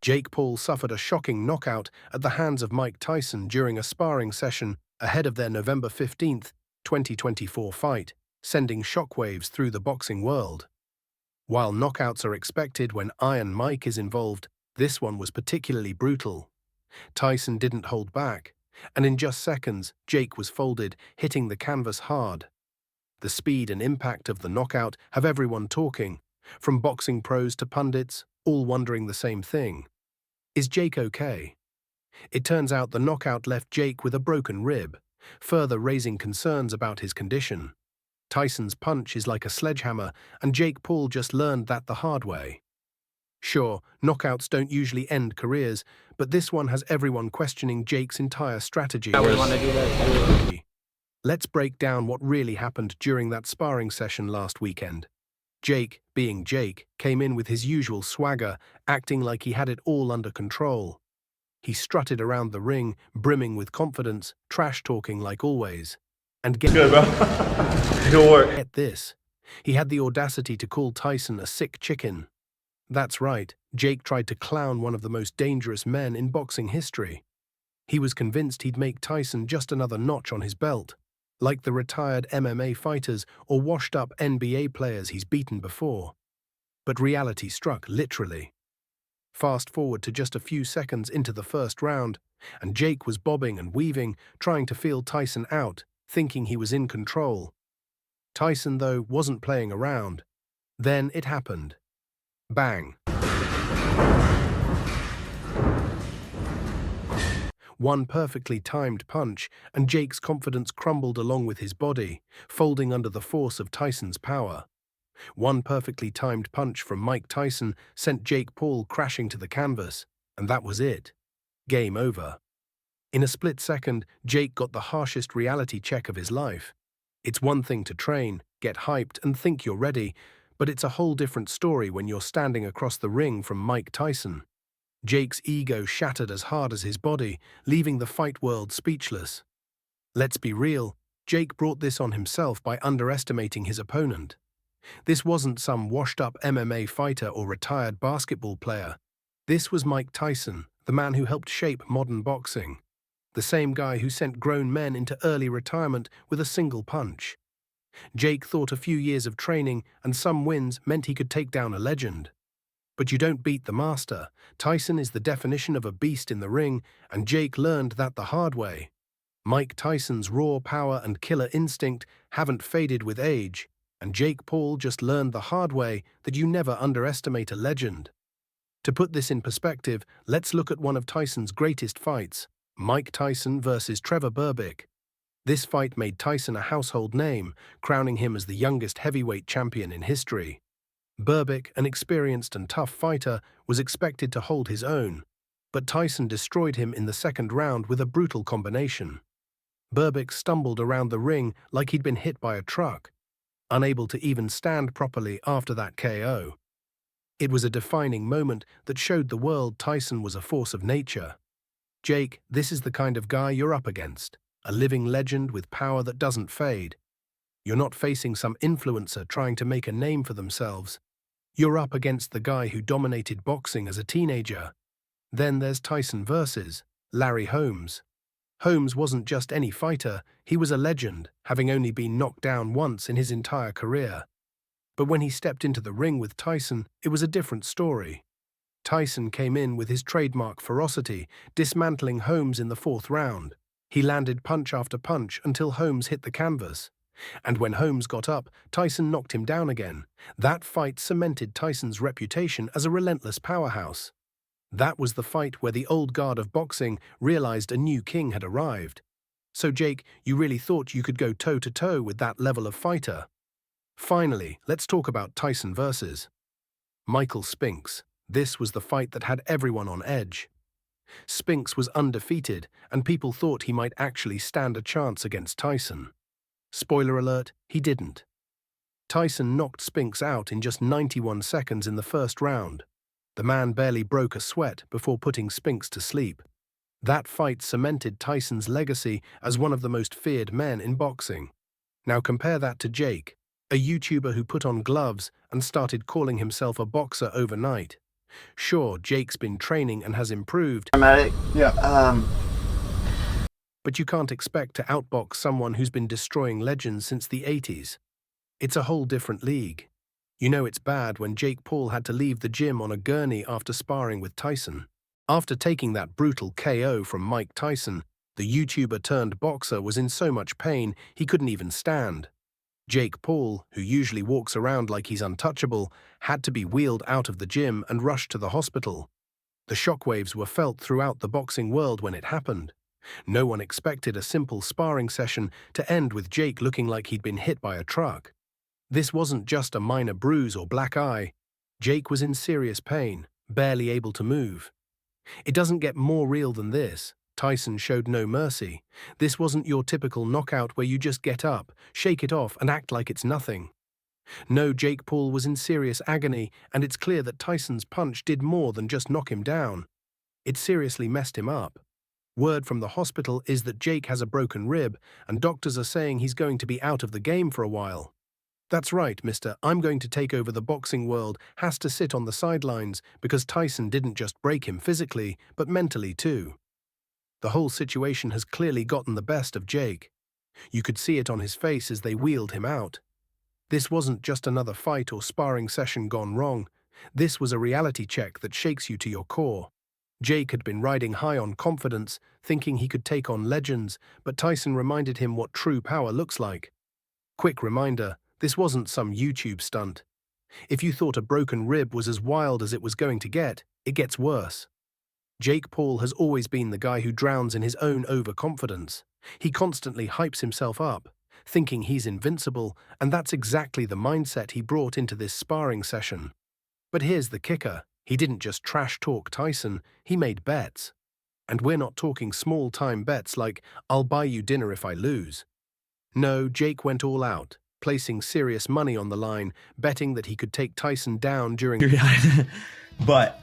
Jake Paul suffered a shocking knockout at the hands of Mike Tyson during a sparring session ahead of their November 15, 2024 fight, sending shockwaves through the boxing world. While knockouts are expected when Iron Mike is involved, this one was particularly brutal. Tyson didn't hold back, and in just seconds, Jake was folded, hitting the canvas hard. The speed and impact of the knockout have everyone talking, from boxing pros to pundits, all wondering the same thing. Is Jake okay? It turns out the knockout left Jake with a broken rib, further raising concerns about his condition. Tyson's punch is like a sledgehammer, and Jake Paul just learned that the hard way. Sure, knockouts don't usually end careers, but this one has everyone questioning Jake's entire strategy. Let's break down what really happened during that sparring session last weekend. Jake, being Jake, came in with his usual swagger, acting like he had it all under control. He strutted around the ring, brimming with confidence, trash-talking like always. And get this, he had the audacity to call Tyson a sick chicken. That's right, Jake tried to clown one of the most dangerous men in boxing history. He was convinced he'd make Tyson just another notch on his belt, like the retired MMA fighters or washed-up NBA players he's beaten before. But reality struck, literally. Fast forward to just a few seconds into the first round, and Jake was bobbing and weaving, trying to feel Tyson out, thinking he was in control. Tyson, though, wasn't playing around. Then it happened. Bang. One perfectly timed punch, and Jake's confidence crumbled along with his body, folding under the force of Tyson's power. One perfectly timed punch from Mike Tyson sent Jake Paul crashing to the canvas, and that was it. Game over. In a split second, Jake got the harshest reality check of his life. It's one thing to train, get hyped, and think you're ready, but it's a whole different story when you're standing across the ring from Mike Tyson. Jake's ego shattered as hard as his body, leaving the fight world speechless. Let's be real, Jake brought this on himself by underestimating his opponent. This wasn't some washed-up MMA fighter or retired basketball player. This was Mike Tyson, the man who helped shape modern boxing. The same guy who sent grown men into early retirement with a single punch. Jake thought a few years of training and some wins meant he could take down a legend. But you don't beat the master. Tyson is the definition of a beast in the ring, and Jake learned that the hard way. Mike Tyson's raw power and killer instinct haven't faded with age, and Jake Paul just learned the hard way that you never underestimate a legend. To put this in perspective, let's look at one of Tyson's greatest fights, Mike Tyson versus Trevor Berbick. This fight made Tyson a household name, crowning him as the youngest heavyweight champion in history. Berbick, an experienced and tough fighter, was expected to hold his own, but Tyson destroyed him in the second round with a brutal combination. Berbick stumbled around the ring like he'd been hit by a truck, unable to even stand properly after that KO. It was a defining moment that showed the world Tyson was a force of nature. Jake, this is the kind of guy you're up against, a living legend with power that doesn't fade. You're not facing some influencer trying to make a name for themselves. You're up against the guy who dominated boxing as a teenager. Then there's Tyson versus Larry Holmes. Holmes wasn't just any fighter, he was a legend, having only been knocked down once in his entire career. But when he stepped into the ring with Tyson, it was a different story. Tyson came in with his trademark ferocity, dismantling Holmes in the fourth round. He landed punch after punch until Holmes hit the canvas. And when Holmes got up, Tyson knocked him down again. That fight cemented Tyson's reputation as a relentless powerhouse. That was the fight where the old guard of boxing realized a new king had arrived. So Jake, you really thought you could go toe-to-toe with that level of fighter? Finally, let's talk about Tyson versus Michael Spinks. This was the fight that had everyone on edge. Spinks was undefeated, and people thought he might actually stand a chance against Tyson. Spoiler alert, he didn't. Tyson knocked Spinks out in just 91 seconds in the first round. The man barely broke a sweat before putting Spinks to sleep. That fight cemented Tyson's legacy as one of the most feared men in boxing. Now compare that to Jake, a YouTuber who put on gloves and started calling himself a boxer overnight. Sure, Jake's been training and has improved, Paramedic. Yeah. but you can't expect to outbox someone who's been destroying legends since the 80s. It's a whole different league. You know it's bad when Jake Paul had to leave the gym on a gurney after sparring with Tyson. After taking that brutal KO from Mike Tyson, the YouTuber turned boxer was in so much pain he couldn't even stand. Jake Paul, who usually walks around like he's untouchable, had to be wheeled out of the gym and rushed to the hospital. The shockwaves were felt throughout the boxing world when it happened. No one expected a simple sparring session to end with Jake looking like he'd been hit by a truck. This wasn't just a minor bruise or black eye. Jake was in serious pain, barely able to move. It doesn't get more real than this. Tyson showed no mercy. This wasn't your typical knockout where you just get up, shake it off, and act like it's nothing. No, Jake Paul was in serious agony, and it's clear that Tyson's punch did more than just knock him down. It seriously messed him up. Word from the hospital is that Jake has a broken rib, and doctors are saying he's going to be out of the game for a while. That's right, mister, I'm going to take over the boxing world, has to sit on the sidelines because Tyson didn't just break him physically, but mentally too. The whole situation has clearly gotten the best of Jake. You could see it on his face as they wheeled him out. This wasn't just another fight or sparring session gone wrong. This was a reality check that shakes you to your core. Jake had been riding high on confidence, thinking he could take on legends, but Tyson reminded him what true power looks like. Quick reminder, this wasn't some YouTube stunt. If you thought a broken rib was as wild as it was going to get, it gets worse. Jake Paul has always been the guy who drowns in his own overconfidence. He constantly hypes himself up, thinking he's invincible, and that's exactly the mindset he brought into this sparring session. But here's the kicker. He didn't just trash-talk Tyson, he made bets. And we're not talking small-time bets like, I'll buy you dinner if I lose. No, Jake went all out, placing serious money on the line, betting that he could take Tyson down during... But,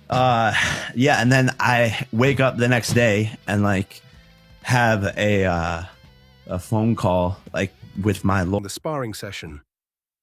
yeah, and then I wake up the next day and, like, have a phone call, like, with my lawyer. The sparring session.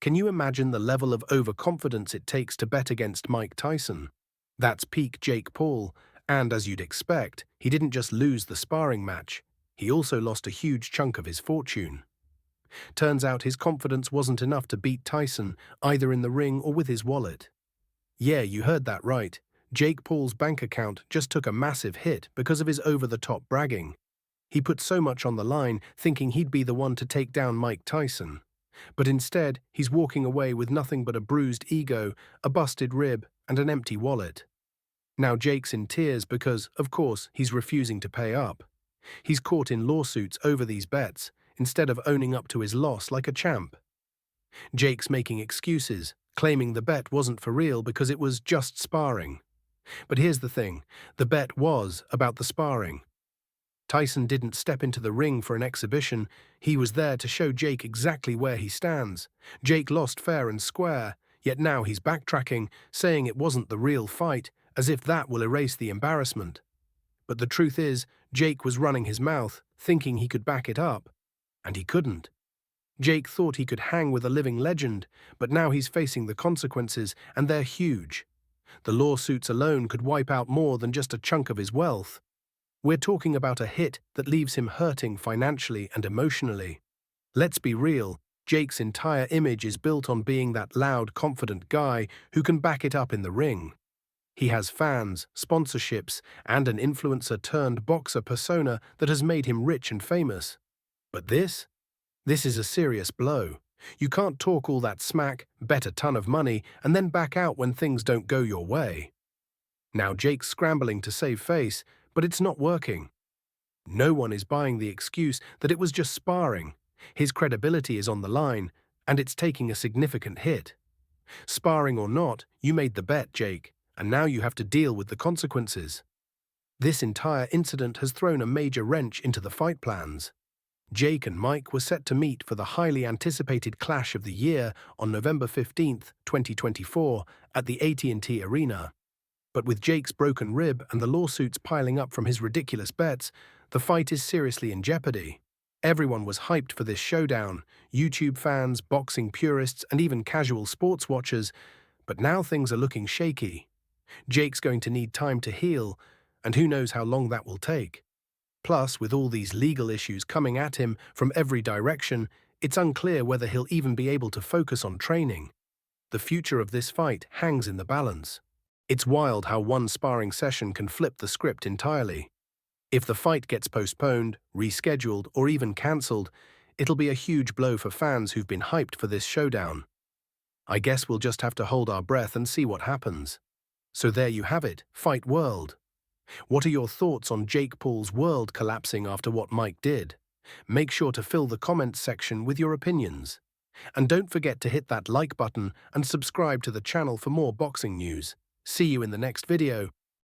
Can you imagine the level of overconfidence it takes to bet against Mike Tyson? That's peak Jake Paul, and as you'd expect, he didn't just lose the sparring match, he also lost a huge chunk of his fortune. Turns out his confidence wasn't enough to beat Tyson, either in the ring or with his wallet. Yeah, you heard that right. Jake Paul's bank account just took a massive hit because of his over-the-top bragging. He put so much on the line, thinking he'd be the one to take down Mike Tyson. But instead, he's walking away with nothing but a bruised ego, a busted rib, and an empty wallet. Now Jake's in tears because, of course, he's refusing to pay up. He's caught in lawsuits over these bets, instead of owning up to his loss like a champ. Jake's making excuses, claiming the bet wasn't for real because it was just sparring. But here's the thing, the bet was about the sparring. Tyson didn't step into the ring for an exhibition, he was there to show Jake exactly where he stands. Jake lost fair and square, yet now he's backtracking, saying it wasn't the real fight, as if that will erase the embarrassment. But the truth is, Jake was running his mouth, thinking he could back it up. And he couldn't. Jake thought he could hang with a living legend, but now he's facing the consequences, and they're huge. The lawsuits alone could wipe out more than just a chunk of his wealth. We're talking about a hit that leaves him hurting financially and emotionally. Let's be real, Jake's entire image is built on being that loud, confident guy who can back it up in the ring. He has fans, sponsorships, and an influencer-turned-boxer persona that has made him rich and famous. But this is a serious blow. You can't talk all that smack, bet a ton of money, and then back out when things don't go your way. Now Jake's scrambling to save face, but it's not working. No one is buying the excuse that it was just sparring. His credibility is on the line, and it's taking a significant hit. Sparring or not, you made the bet, Jake, and now you have to deal with the consequences. This entire incident has thrown a major wrench into the fight plans. Jake and Mike were set to meet for the highly anticipated clash of the year on November 15, 2024, at the AT&T Arena. But with Jake's broken rib and the lawsuits piling up from his ridiculous bets, the fight is seriously in jeopardy. Everyone was hyped for this showdown, YouTube fans, boxing purists, and even casual sports watchers, but now things are looking shaky. Jake's going to need time to heal, and who knows how long that will take. Plus, with all these legal issues coming at him from every direction, it's unclear whether he'll even be able to focus on training. The future of this fight hangs in the balance. It's wild how one sparring session can flip the script entirely. If the fight gets postponed, rescheduled, or even cancelled, it'll be a huge blow for fans who've been hyped for this showdown. I guess we'll just have to hold our breath and see what happens. So there you have it, Fight World. What are your thoughts on Jake Paul's world collapsing after what Mike did? Make sure to fill the comments section with your opinions. And don't forget to hit that like button and subscribe to the channel for more boxing news. See you in the next video.